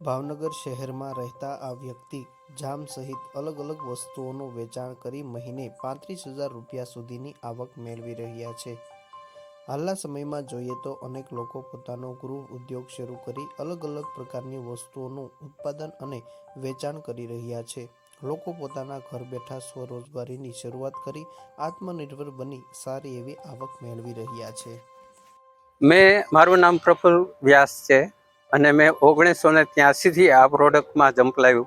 ભાવનગર શહેરમાં રહેતા આ વ્યક્તિ જામ સહિત અલગ અલગ વસ્તુઓનું વેચાણ કરી મહિને 35,000 રૂપિયા સુધીની આવક મેળવી રહ્યા છે. હાલના સમયમાં જોઈએ તો અનેક લોકો પોતાનો ગૃહ ઉદ્યોગ શરૂ કરી અલગ અલગ પ્રકારની વસ્તુઓનું ઉત્પાદન અને વેચાણ કરી રહ્યા છે. લોકો પોતાના ઘર બેઠા સ્વરોજગારીની શરૂઆત કરી આત્મનિર્ભર બની સારી એવી આવક મેળવી રહ્યા છે. મારું નામ પ્રફુલ વ્યાસ છે અને મેં 1983થી આ પ્રોડક્ટમાં ઝંપલાવ્યું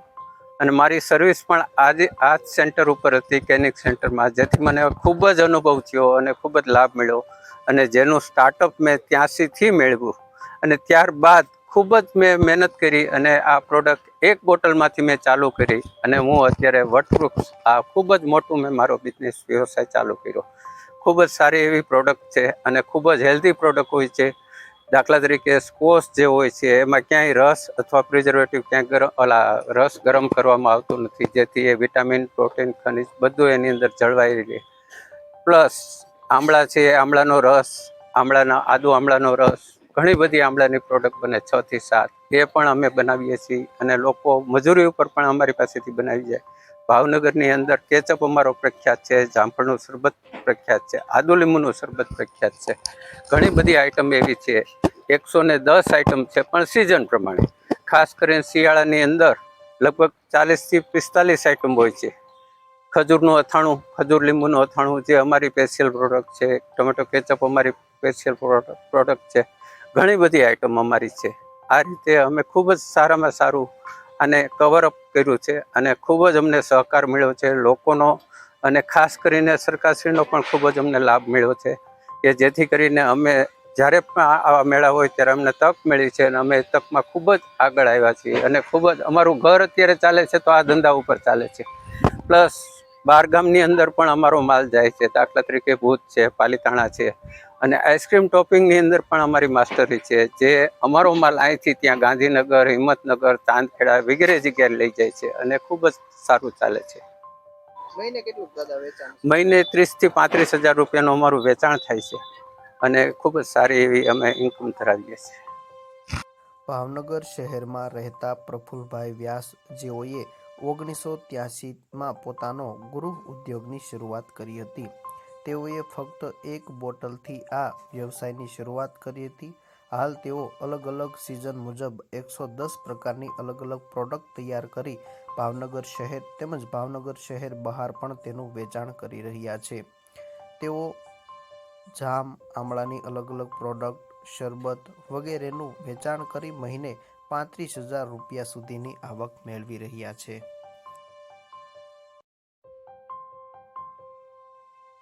અને મારી સર્વિસ પણ આજે આ જ સેન્ટર ઉપર હતી, કેનિક સેન્ટરમાં, જેથી મને ખૂબ જ અનુભવ થયો અને ખૂબ જ લાભ મળ્યો અને જેનું સ્ટાર્ટઅપ મેં 83થી મેળવ્યું અને ત્યારબાદ ખૂબ જ મેં મહેનત કરી અને આ પ્રોડક્ટ એક બોટલમાંથી મેં ચાલુ કરી અને હું અત્યારે વટવૃક્ષ આ ખૂબ જ મોટું મેં મારો બિઝનેસ વ્યવસાય ચાલુ કર્યો. ખૂબ જ સારી એવી પ્રોડક્ટ છે અને ખૂબ જ હેલ્ધી પ્રોડક્ટ હોય છે. દાખલા તરીકે સ્કોશ જે હોય છે એમાં ક્યાંય રસ અથવા પ્રિઝર્વેટિવ ક્યાંય રસ ગરમ કરવામાં આવતું નથી, જેથી એ વિટામિન, પ્રોટીન, ખનિજ બધું એની અંદર જળવાઈ રહે. પ્લસ આમળા છે, આમળાનો રસ, આદુ આમળાનો રસ, ઘણી બધી આમળાની પ્રોડક્ટ બને 6 થી 7, એ પણ અમે બનાવીએ છીએ અને લોકો મજૂરી ઉપર પણ અમારી પાસેથી બનાવી જાય. ભાવનગરની અંદર કેચઅપ અમારો પ્રખ્યાત છે, જામફળનું શરબત પ્રખ્યાત છે, આદુ લીંબુનું શરબત પ્રખ્યાત છે. ઘણી બધી આઈટમ એવી છે, 110 આઈટમ છે, પણ સિઝન પ્રમાણે. ખાસ કરીને શિયાળાની અંદર લગભગ 40થી 45 આઈટમ હોય છે. ખજૂરનું અથાણું, ખજૂર લીંબુનું અથાણું જે અમારી સ્પેશિયલ પ્રોડક્ટ છે. ટોમેટો કેચઅપ અમારી સ્પેશિયલ પ્રોડક્ટ છે. ઘણી બધી આઈટમ અમારી છે. આ રીતે અમે ખૂબ જ સારામાં સારું આને કવરઅપ કર્યું છે અને ખૂબ જ અમને સહકાર મળ્યો છે લોકોનો અને ખાસ કરીને સરકારશ્રીનો પણ ખૂબ જ અમને લાભ મળ્યો છે કે જેથી કરીને અમે જ્યારે પણ આવા મેળા હોય ત્યારે અમને તક મળી છે અને અમે એ તકમાં ખૂબ જ આગળ આવ્યા છીએ અને ખૂબ જ અમારું ઘર અત્યારે ચાલે છે તો આ ધંધા ઉપર ચાલે છે. પ્લસ બહારગામની અંદર પણ અમારો માલ જાય છે. દાખલા તરીકે ભુજ છે, પાલીતાણા છે અને આઈસ્ક્રીમ ટોપિંગની અંદર પણ અમારી માસ્ટરી છે, જે અમારો માલ અહીંથી ત્યાં ગાંધીનગર, હિંમતનગર, ચાંદખેડા વગેરે જગ્યાએ લઈ જાય છે અને ખૂબ જ સારું ચાલે છે. મહિને કેટલું દાદા વેચાણ? મહિને 30,000 થી 35,000 રૂપિયાનું અમારું વેચાણ થાય છે અને ખૂબ જ સારી એવી અમે ઇન્કમ ધરાવીએ છીએ. ભાવનગર શહેરમાં રહેતા પ્રફુલભાઈ વ્યાસ, જેઓએ 1983માં પોતાનો ગૃહ ઉદ્યોગની શરૂઆત કરી હતી. તેઓએ ફક્ત એક બોટલથી આ વ્યવસાયની શરૂઆત કરી હતી. હાલ તેઓ અલગ અલગ સિઝન મુજબ 110 પ્રકારની અલગ અલગ પ્રોડક્ટ તૈયાર કરી ભાવનગર શહેર તેમજ ભાવનગર શહેર બહાર પણ તેનું વેચાણ કરી રહ્યા છે. તેઓ જામ, આમળાની અલગ અલગ પ્રોડક્ટ, શરબત વગેરેનું વેચાણ કરી મહિને 35,000 રૂપિયા સુધીની આવક મેળવી રહ્યા છે.